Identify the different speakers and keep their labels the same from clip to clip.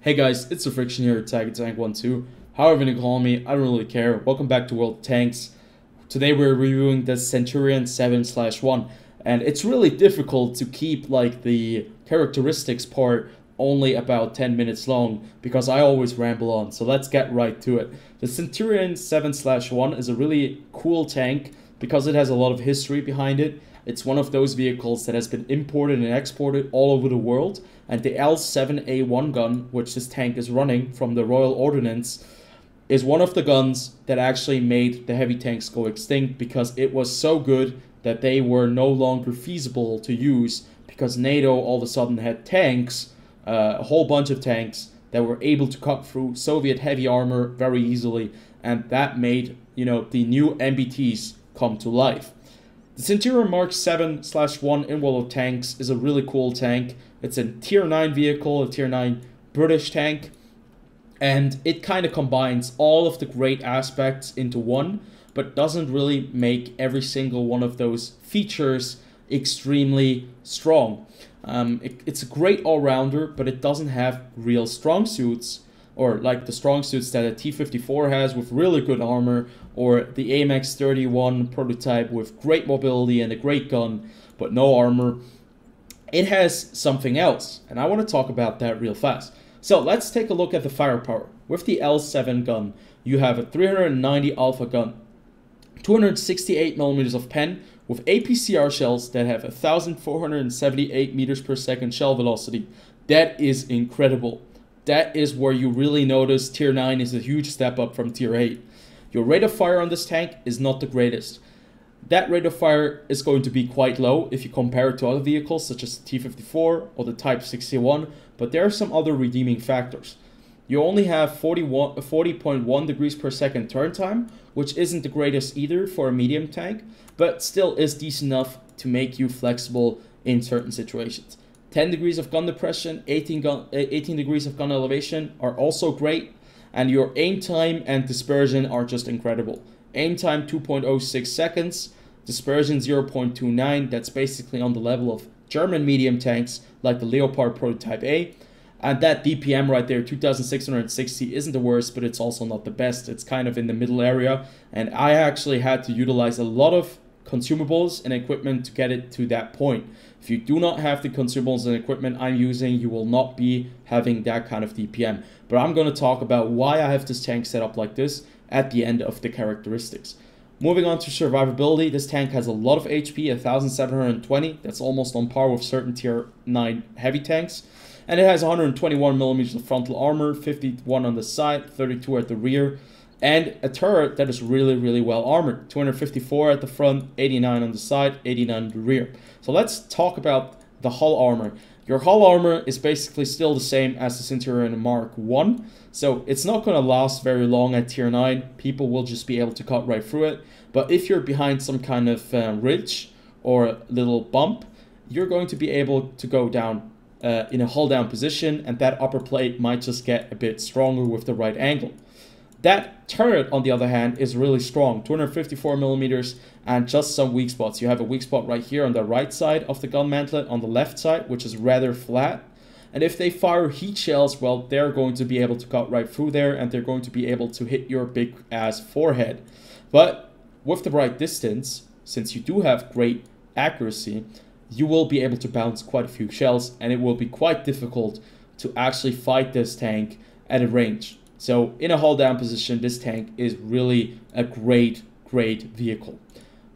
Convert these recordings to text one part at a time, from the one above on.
Speaker 1: Hey guys, it's the Friction here at TagTank12. However you call me, I don't really care. Welcome back to World of Tanks. Today we're reviewing the Centurion 7/1, and it's really difficult to keep like the characteristics part only about 10 minutes long because I always ramble on. So let's get right to it. The Centurion 7/1 is a really cool tank because it has a lot of history behind it. It's one of those vehicles that has been imported and exported all over the world, and the L7A1 gun, which this tank is running from the Royal Ordnance, is one of the guns that actually made the heavy tanks go extinct because it was so good that they were no longer feasible to use because NATO all of a sudden had tanks, a whole bunch of tanks that were able to cut through Soviet heavy armor very easily, and that made, the new MBTs come to life. The Centurion Mark 7/1 in World of Tanks is a really cool tank. It's a tier 9 vehicle, a tier 9 British tank, and it kind of combines all of the great aspects into one, but doesn't really make every single one of those features extremely strong. It's a great all-rounder, but it doesn't have real strong suits, or like the strong suits that a T-54 has with really good armor, or the AMX 31 prototype with great mobility and a great gun, but no armor. It has something else, and I want to talk about that real fast. So let's take a look at the firepower. With the L7 gun, you have a 390 Alpha gun, 268mm of pen, with APCR shells that have 1,478 meters per second shell velocity. That is incredible. That is where you really notice Tier 9 is a huge step up from Tier 8. Your rate of fire on this tank is not the greatest. That rate of fire is going to be quite low if you compare it to other vehicles such as the T-54 or the Type 61, but there are some other redeeming factors. You only have 40.1 degrees per second turn time, which isn't the greatest either for a medium tank, but still is decent enough to make you flexible in certain situations. 10 degrees of gun depression, 18 degrees of gun elevation are also great, and your aim time and dispersion are just incredible. Aim time 2.06 seconds, dispersion 0.29, that's basically on the level of German medium tanks like the Leopard Prototype A, and that DPM right there, 2660, isn't the worst, but it's also not the best. It's kind of in the middle area, and I actually had to utilize a lot of consumables and equipment to get it to that point. If you do not have the consumables and equipment I'm using, you will not be having that kind of DPM. But I'm going to talk about why I have this tank set up like this at the end of the characteristics. Moving on to survivability, this tank has a lot of HP, 1,720. That's almost on par with certain tier 9 heavy tanks. And it has 121mm of frontal armor, 51 on the side, 32 at the rear, and a turret that is really well armored. 254 at the front, 89 on the side, 89 on the rear. So let's talk about the hull armor. Your hull armor is basically still the same as the Centurion Mark 1, so it's not going to last very long at tier 9. People will just be able to cut right through it. But if you're behind some kind of ridge or little bump, you're going to be able to go down in a hull down position, and that upper plate might just get a bit stronger with the right angle. That turret, on the other hand, is really strong, 254mm, and just some weak spots. You have a weak spot right here on the right side of the gun mantlet, on the left side, which is rather flat. And if they fire heat shells, well, they're going to be able to cut right through there, and they're going to be able to hit your big ass forehead. But with the right distance, since you do have great accuracy, you will be able to bounce quite a few shells, and it will be quite difficult to actually fight this tank at a range. So in a hull down position, this tank is really a great vehicle.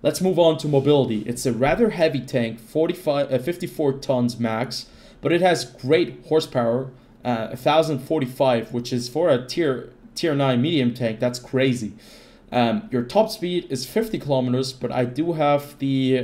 Speaker 1: Let's move on to mobility. It's a rather heavy tank, 54 tons max, but it has great horsepower, 1,045, which is for a tier 9 medium tank, that's crazy. Your top speed is 50 kilometers, but I do have the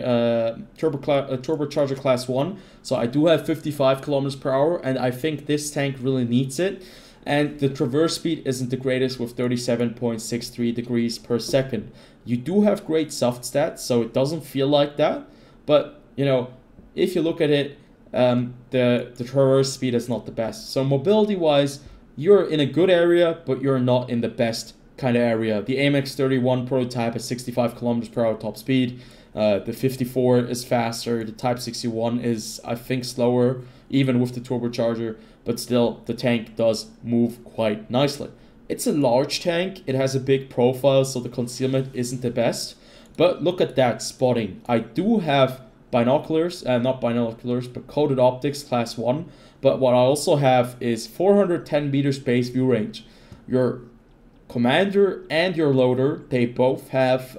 Speaker 1: turbocharger class 1, so I do have 55 kilometers per hour, and I think this tank really needs it. And the traverse speed isn't the greatest with 37.63 degrees per second. You do have great soft stats, so it doesn't feel like that. But, if you look at it, the traverse speed is not the best. So mobility-wise, you're in a good area, but you're not in the best kind of area. The AMX 31 prototype has 65 kilometers per hour top speed. The 54 is faster. The Type 61 is, I think, slower. even with the turbocharger, but still the tank does move quite nicely. It's a large tank, it has a big profile, so the concealment isn't the best, but look at that spotting. I do have binoculars, not binoculars, but coated optics class 1, but what I also have is 410 meters base view range. Your commander and your loader, they both have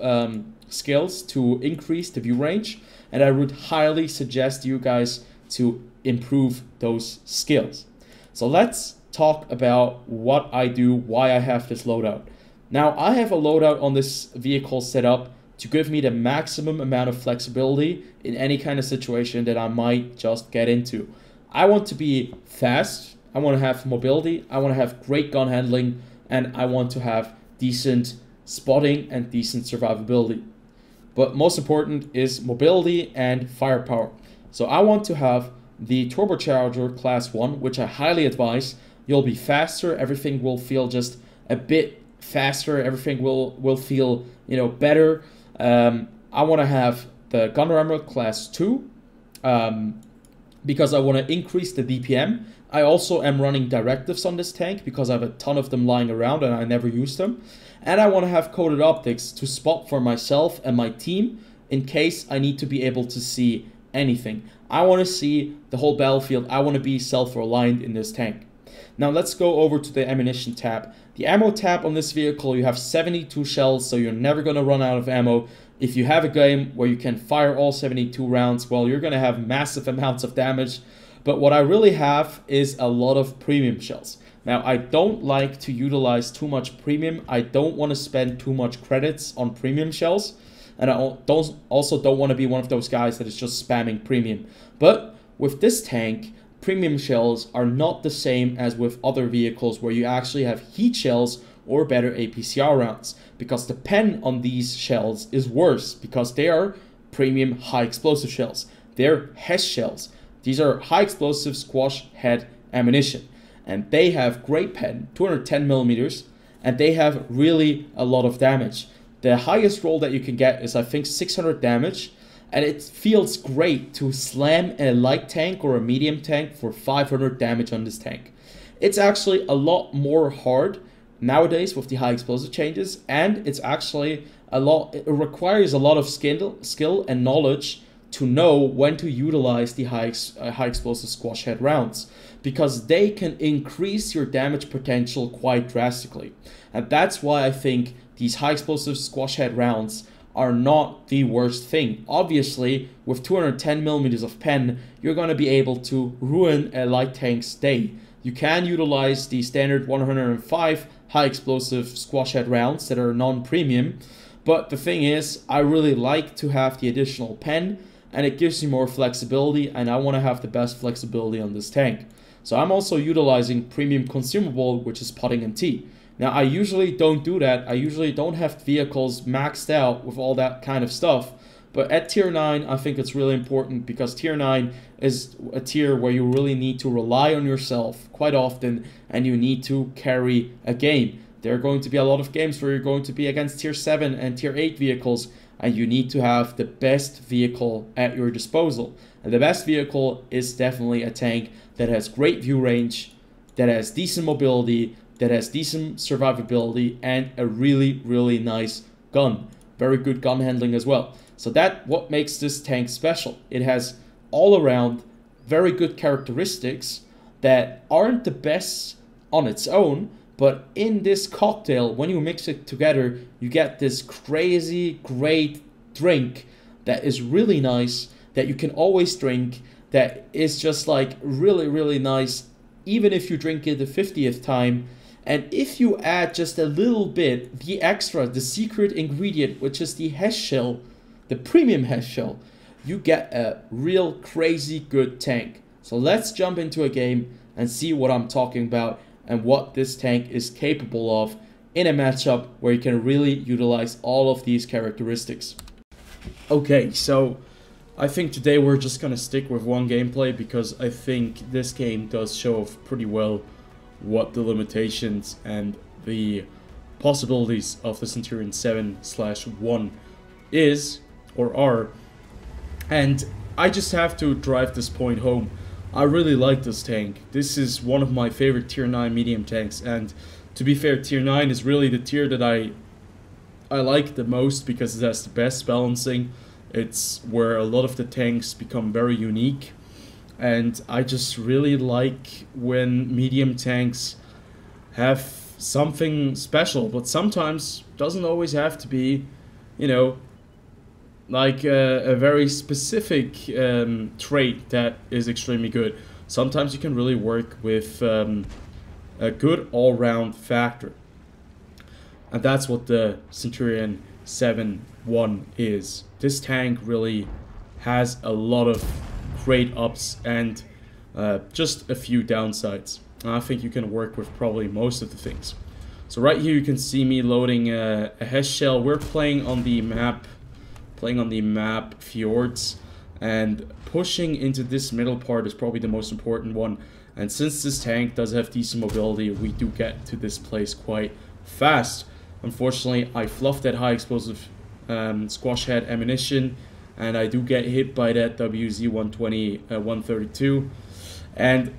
Speaker 1: skills to increase the view range, and I would highly suggest you guys to improve those skills. So let's talk about what I do, why I have this loadout. Now, I have a loadout on this vehicle set up to give me the maximum amount of flexibility in any kind of situation that I might just get into. I want to be fast, I want to have mobility, I want to have great gun handling, and I want to have decent spotting and decent survivability. But most important is mobility and firepower. So I want to have the turbocharger class 1, which I highly advise. You'll be faster, everything will feel just a bit faster, everything will feel, you know, better. I want to have the gun rammer class 2 because I want to increase the DPM. I also am running directives on this tank because I have a ton of them lying around and I never use them. And I want to have coated optics to spot for myself and my team in case I need to be able to see anything. I want to see the whole battlefield. I want to be self-reliant in this tank. Now let's go over to the ammunition tab. The ammo tab on this vehicle, you have 72 shells, so you're never going to run out of ammo. If you have a game where you can fire all 72 rounds, well, you're going to have massive amounts of damage. But what I really have is a lot of premium shells. Now, I don't like to utilize too much premium. I don't want to spend too much credits on premium shells. And I also don't want to be one of those guys that is just spamming premium. But with this tank, premium shells are not the same as with other vehicles where you actually have heat shells or better APCR rounds, because the pen on these shells is worse because they are premium high explosive shells. They're HESH shells. These are high explosive squash head ammunition, and they have great pen, 210 millimeters, and they have really a lot of damage. The highest roll that you can get is, I think, 600 damage, and it feels great to slam a light tank or a medium tank for 500 damage on this tank. It's actually a lot more hard nowadays with the high explosive changes, and it's actually it requires a lot of skill and knowledge to know when to utilize the high explosive squash head rounds, because they can increase your damage potential quite drastically. And that's why I think these high explosive squash head rounds are not the worst thing. Obviously, with 210 millimeters of pen, you're going to be able to ruin a light tank's day. You can utilize the standard 105 high explosive squash head rounds that are non-premium, but the thing is, I really like to have the additional pen, and it gives you more flexibility, and I want to have the best flexibility on this tank. So I'm also utilizing premium consumable, which is Potting MT. Now, I usually don't do that. I usually don't have vehicles maxed out with all that kind of stuff. But at tier 9, I think it's really important because tier 9 is a tier where you really need to rely on yourself quite often, and you need to carry a game. There are going to be a lot of games where you're going to be against tier 7 and tier 8 vehicles, and you need to have the best vehicle at your disposal. And the best vehicle is definitely a tank that has great view range, that has decent mobility, that has decent survivability, and a really, really nice gun. Very good gun handling as well. So that's what makes this tank special. It has all around very good characteristics that aren't the best on its own, but in this cocktail, when you mix it together, you get this crazy great drink that is really nice, that you can always drink, that is just like really, really nice, even if you drink it the 50th time. And if you add just a little bit, the extra, the secret ingredient, which is the HESH shell, the premium HESH shell, you get a real crazy good tank. So let's jump into a game and see what I'm talking about and what this tank is capable of in a matchup where you can really utilize all of these characteristics. Okay, so I think today we're just gonna stick with one gameplay because I think this game does show off pretty well what the limitations and the possibilities of the Centurion 7/1 is or are, and I just have to drive this point home. I really like this tank. This is one of my favorite tier 9 medium tanks, and to be fair, tier 9 is really the tier that I like the most because it has the best balancing. It's where a lot of the tanks become very unique, and I just really like when medium tanks have something special, but sometimes doesn't always have to be, you know, like a very specific trait that is extremely good. Sometimes you can really work with a good all-round factor. And that's what the Centurion 7-1 is. This tank really has a lot of great ups and just a few downsides. I think you can work with probably most of the things. So right here you can see me loading a HESH shell. We're playing on the map Fjords, and pushing into this middle part is probably the most important one. And since this tank does have decent mobility, we do get to this place quite fast. Unfortunately, I fluffed that high explosive squash head ammunition, and I do get hit by that WZ-120 132. And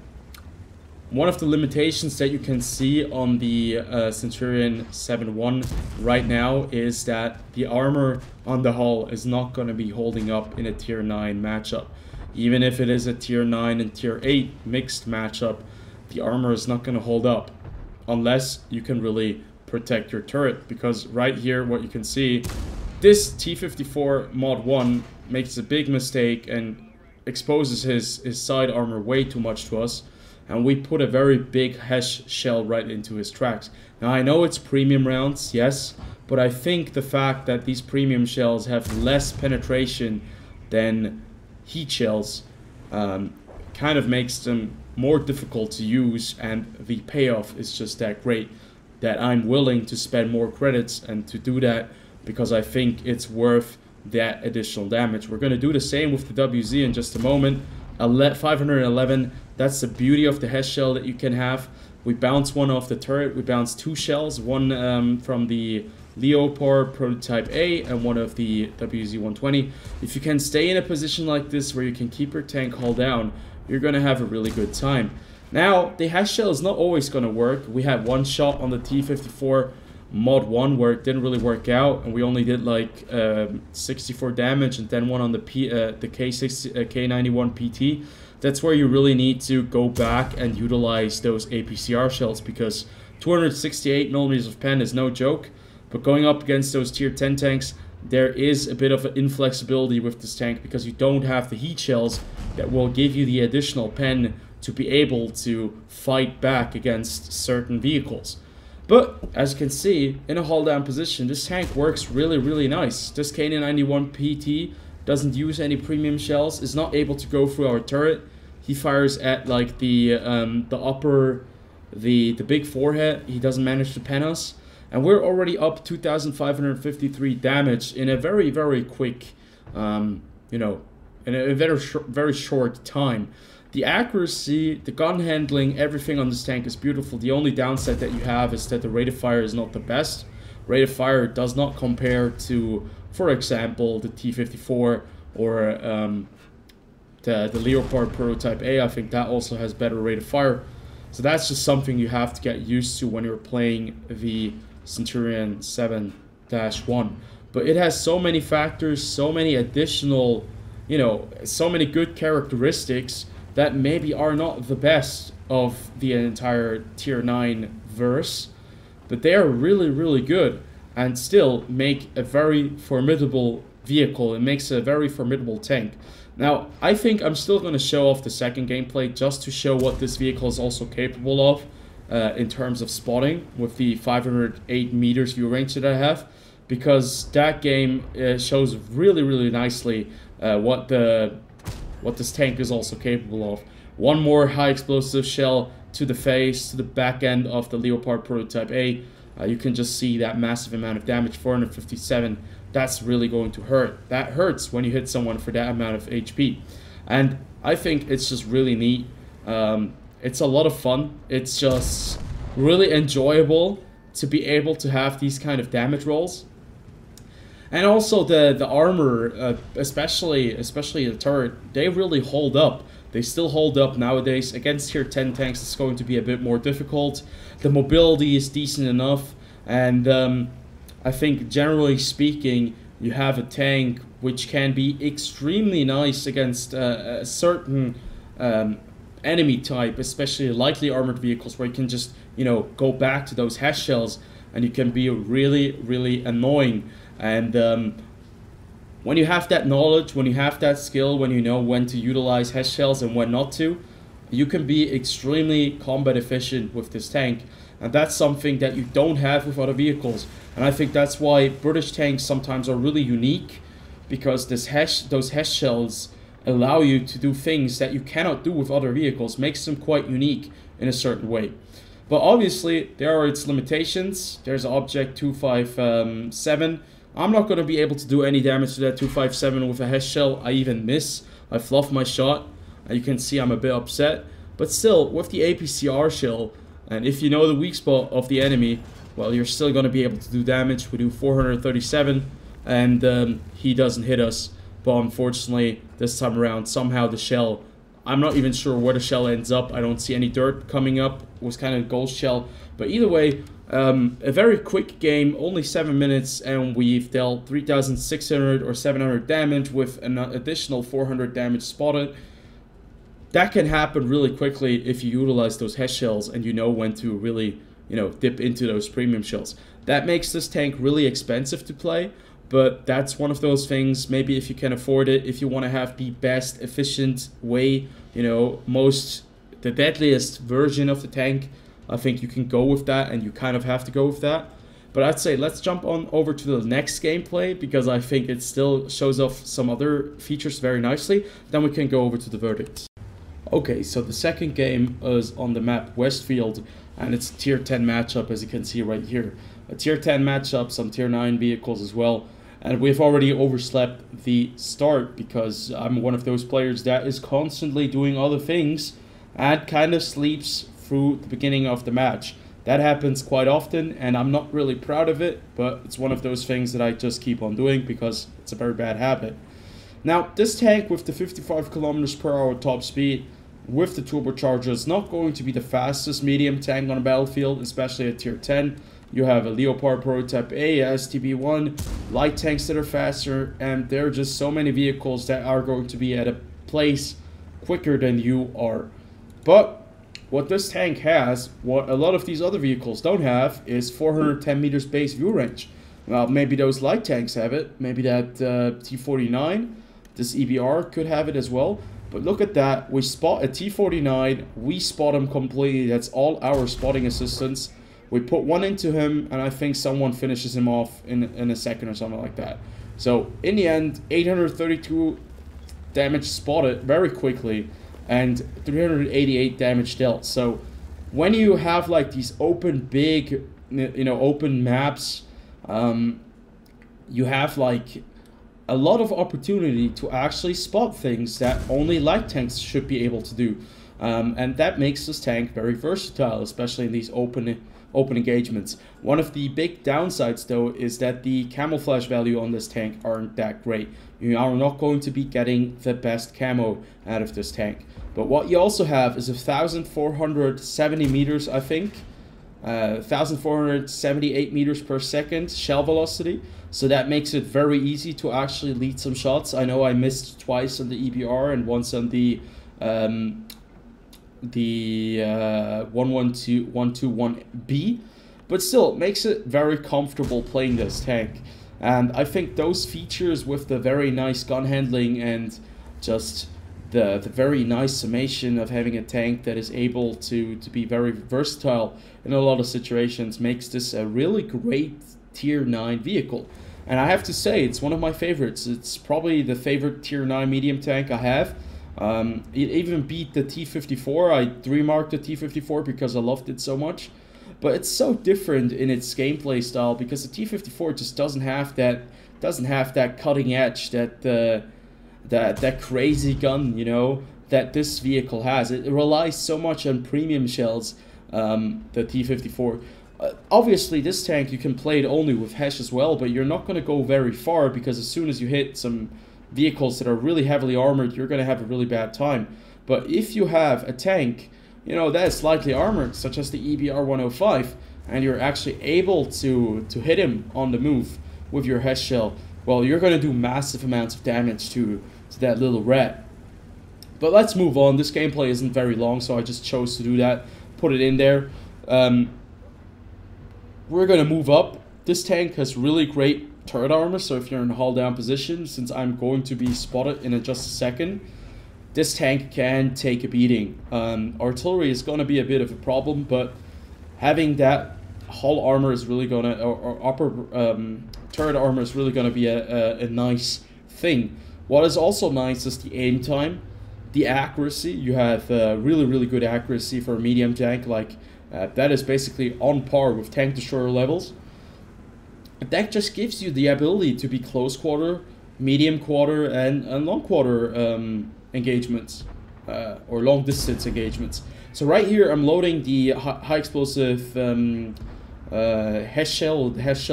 Speaker 1: one of the limitations that you can see on the Centurion 7-1 right now is that the armor on the hull is not going to be holding up in a tier 9 matchup. Even if it is a tier 9 and tier 8 mixed matchup, the armor is not going to hold up unless you can really protect your turret. Because right here, what you can see, this T-54 Mod 1 makes a big mistake and exposes his side armor way too much to us. And we put a very big HESH shell right into his tracks. Now I know it's premium rounds, yes, but I think the fact that these premium shells have less penetration than heat shells kind of makes them more difficult to use, and the payoff is just that great that I'm willing to spend more credits and to do that because I think it's worth that additional damage. We're going to do the same with the WZ in just a moment. 511, that's the beauty of the HESH shell that you can have. We bounce one off the turret, we bounce two shells, one from the Leopard Prototype A and one of the WZ-120. If you can stay in a position like this where you can keep your tank hull down, you're going to have a really good time. Now, the HESH shell is not always going to work. We had one shot on the T-54 Mod 1 where it didn't really work out, and we only did like 64 damage, and then one on the K91 PT. That's where you really need to go back and utilize those APCR shells, because 268 millimeters of pen is no joke. But going up against those tier 10 tanks, there is a bit of an inflexibility with this tank because you don't have the heat shells that will give you the additional pen to be able to fight back against certain vehicles. But as you can see, in a hull down position, this tank works really, really nice. This K91 PT doesn't use any premium shells, is not able to go through our turret. He fires at like the big forehead. He doesn't manage to pen us. And we're already up 2,553 damage in a very, very quick, in a very short time. The accuracy, the gun handling, everything on this tank is beautiful. The only downside that you have is that the rate of fire is not the best. Rate of fire does not compare to, for example, the T-54 or the Leopard Prototype A. I think that also has better rate of fire. So that's just something you have to get used to when you're playing the Centurion 7-1. But it has so many factors, so many additional, so many good characteristics that maybe are not the best of the entire tier 9 verse, but they are really, really good and still make a very formidable vehicle. It makes a very formidable tank. Now, I think I'm still going to show off the second gameplay just to show what this vehicle is also capable of in terms of spotting with the 508 meters view range that I have, because that game shows really, really nicely what this tank is also capable of. One more high explosive shell to the face, to the back end of the Leopard Prototype A. You can just see that massive amount of damage, 457. That's really going to hurt. That hurts when you hit someone for that amount of HP. And I think it's just really neat. It's a lot of fun. It's just really enjoyable to be able to have these kind of damage rolls. And also the armor, especially the turret, they really hold up. They still hold up nowadays. Against tier 10 tanks, it's going to be a bit more difficult. The mobility is decent enough, and I think generally speaking, you have a tank which can be extremely nice against a certain enemy type, especially lightly armored vehicles, where you can just, you know, go back to those HESH shells, and you can be really, really annoying. And when you have that knowledge, when you have that skill, when you know when to utilize HESH shells and when not to, you can be extremely combat efficient with this tank. And that's something that you don't have with other vehicles. And I think that's why British tanks sometimes are really unique, because those HESH shells allow you to do things that you cannot do with other vehicles, makes them quite unique in a certain way. But obviously, there are its limitations. There's Object 257. I'm not going to be able to do any damage to that 257 with a HESH shell. I even miss. I fluff my shot. And you can see I'm a bit upset. But still, with the APCR shell, and if you know the weak spot of the enemy, well, you're still going to be able to do damage. We do 437, and he doesn't hit us. But unfortunately, this time around, somehow the shell, I'm not even sure where the shell ends up. I don't see any dirt coming up. It was kind of a ghost shell. But either way, a very quick game, only 7 minutes, and we've dealt 3,600 or 700 damage with an additional 400 damage spotted. That can happen really quickly if you utilize those HESH shells and you know when to really, you know, dip into those premium shells. That makes this tank really expensive to play, but that's one of those things. Maybe if you can afford it, if you want to have the best efficient way, you know, the deadliest version of the tank, I think you can go with that, and you kind of have to go with that. But I'd say let's jump on over to the next gameplay, because I think it still shows off some other features very nicely. Then we can go over to the verdict. Okay, so the second game is on the map Westfield, and it's a tier 10 matchup, as you can see right here. A tier 10 matchup, some tier 9 vehicles as well. And we've already overslept the start, because I'm one of those players that is constantly doing other things and kind of sleeps through the beginning of the match. That happens quite often, and I'm not really proud of it, but it's one of those things that I just keep on doing because it's a very bad habit. Now, this tank with the 55 km/h top speed, with the turbocharger, is not going to be the fastest medium tank on a battlefield, especially at tier 10. You have a Leopard Prototype A, STB1, light tanks that are faster, and there are just so many vehicles that are going to be at a place quicker than you are. But what this tank has, what a lot of these other vehicles don't have, is 410 meters base view range. Well, maybe those light tanks have it, maybe that T49, this EBR could have it as well. But look at that, we spot a T49, we spot him completely, that's all our spotting assistance. We put one into him, and I think someone finishes him off in a second or something like that. So, in the end, 832 damage spotted very quickly, and 388 damage dealt. So, when you have like these open, big, you know, open maps, you have like a lot of opportunity to actually spot things that only light tanks should be able to do. And that makes this tank very versatile, especially in these open engagements. One of the big downsides, though, is that the camouflage value on this tank aren't that great. You are not going to be getting the best camo out of this tank. But what you also have is 1,470 meters, I think. 1,478 meters per second shell velocity. So that makes it very easy to actually lead some shots. I know I missed twice on the EBR and once on the 121B, but still it makes it very comfortable playing this tank. And I think those features with the very nice gun handling and just the very nice summation of having a tank that is able to be very versatile in a lot of situations makes this a really great tier 9 vehicle. And I have to say, it's one of my favorites. It's probably the favorite tier 9 medium tank I have. It even beat the T54. I remarked the T54 because I loved it so much. But it's so different in its gameplay style, because the T54 just doesn't have that cutting edge, that crazy gun, you know, that this vehicle has. It relies so much on premium shells, the T54. Obviously, this tank, you can play it only with HESH as well, but you're not going to go very far, because as soon as you hit some vehicles that are really heavily armored, you're going to have a really bad time. But if you have a tank, you know, that is slightly armored, such as the EBR 105, and you're actually able to hit him on the move with your HESH shell, well, you're going to do massive amounts of damage to that little rat. But let's move on. This gameplay isn't very long, so I just chose to do that, put it in there. We're going to move up. This tank has really great turret armor, so if you're in a hull down position, since I'm going to be spotted in just a second, this tank can take a beating. Artillery is going to be a bit of a problem, but having that hull armor is really going to, or upper turret armor is really going to be a nice thing. What is also nice is the aim time, the accuracy. You have really good accuracy for a medium tank. Like that is basically on par with tank destroyer levels. That just gives you the ability to be close quarter, medium quarter, and long quarter engagements, or long distance engagements. So right here I'm loading the high explosive HESH shell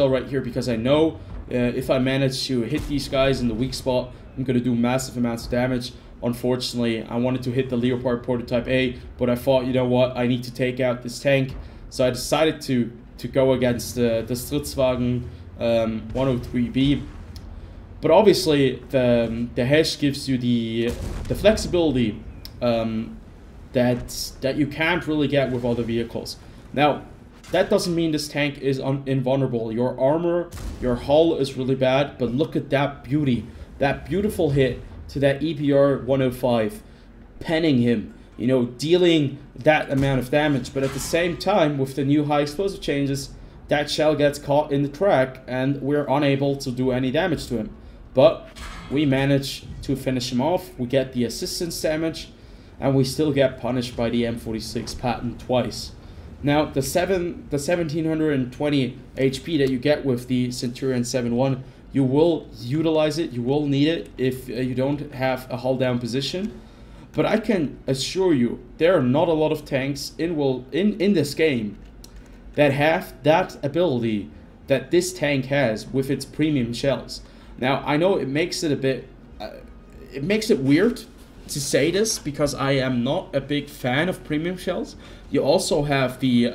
Speaker 1: right here, because I know if I manage to hit these guys in the weak spot, I'm going to do massive amounts of damage. Unfortunately, I wanted to hit the Leopard Prototype A, but I thought, you know what, I need to take out this tank. So I decided to go against the Stritzwagen 103B. But obviously, the HESH gives you the flexibility that you can't really get with other vehicles. Now, that doesn't mean this tank is invulnerable. Your armor, your hull is really bad, but look at that beauty. That beautiful hit to that EBR 105, penning him, you know, dealing that amount of damage. But at the same time, with the new high explosive changes, that shell gets caught in the track and we're unable to do any damage to him. But we manage to finish him off. We get the assistance damage, and we still get punished by the M46 Patton twice. Now, the 1720 HP that you get with the Centurion 7.1, you will utilize it, you will need it if you don't have a hull down position. But I can assure you, there are not a lot of tanks in this game that have that ability that this tank has with its premium shells. Now, I know it makes it a bit, it makes it weird to say this, because I am not a big fan of premium shells. You also have the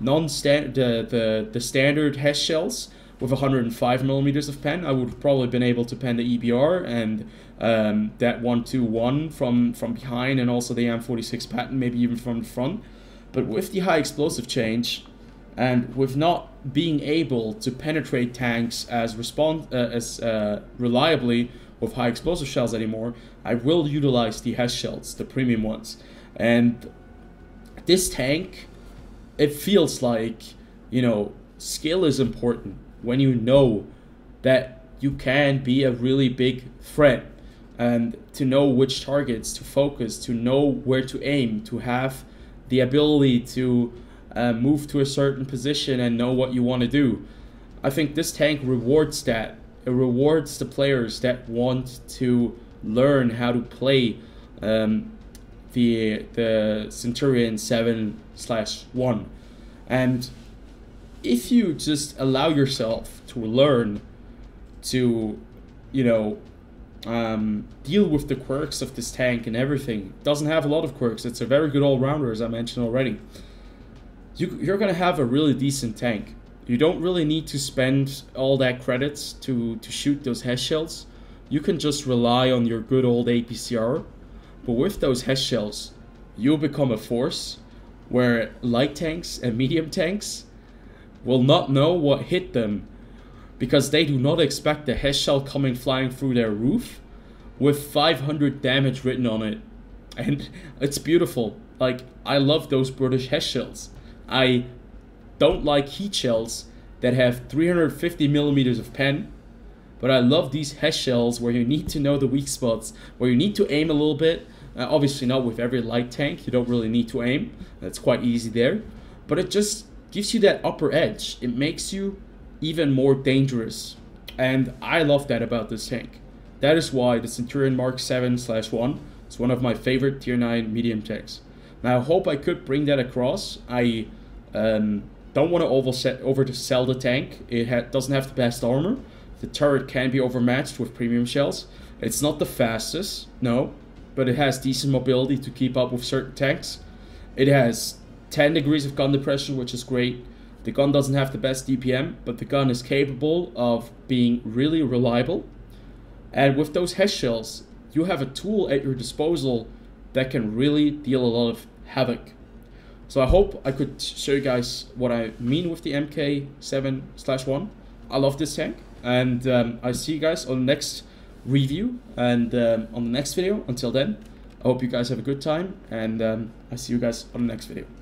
Speaker 1: the standard HESH shells with 105 millimeters of pen. I would have probably been able to pen the EBR and that 121 from behind, and also the M46 Patton, maybe even from the front. But with the high explosive change, and with not being able to penetrate tanks as reliably with high explosive shells anymore, I will utilize the HESH shells, the premium ones. And this tank, it feels like, you know, skill is important when you know that you can be a really big threat, and to know which targets to focus, to know where to aim, to have the ability to move to a certain position and know what you want to do. I think this tank rewards that. It rewards the players that want to learn how to play the Centurion 7/1. And if you just allow yourself to learn to, you know, deal with the quirks of this tank and everything. It doesn't have a lot of quirks. It's a very good all-rounder, as I mentioned already. You're going to have a really decent tank. You don't really need to spend all that credits to shoot those HESH shells. You can just rely on your good old APCR. But with those HESH shells, you'll become a force where light tanks and medium tanks will not know what hit them, because they do not expect the HESH shell coming flying through their roof with 500 damage written on it. And it's beautiful. Like, I love those British HESH shells. I don't like heat shells that have 350 millimeters of pen, but I love these HESH shells where you need to know the weak spots, where you need to aim a little bit. Obviously not with every light tank, you don't really need to aim. That's quite easy there. But it just gives you that upper edge. It makes you even more dangerous. And I love that about this tank. That is why the Centurion Mark 7/1 is one of my favorite tier 9 medium tanks. Now, I hope I could bring that across. I don't want to oversell the tank. It doesn't have the best armor. The turret can be overmatched with premium shells. It's not the fastest, no. but it has decent mobility to keep up with certain tanks. It has 10 degrees of gun depression, which is great. The gun doesn't have the best DPM, but the gun is capable of being really reliable. And with those HESH shells, you have a tool at your disposal that can really deal a lot of havoc. So I hope I could show you guys what I mean with the MK7/1. I love this tank, and I see you guys on the next review and on the next video. Until then, I hope you guys have a good time, and I see you guys on the next video.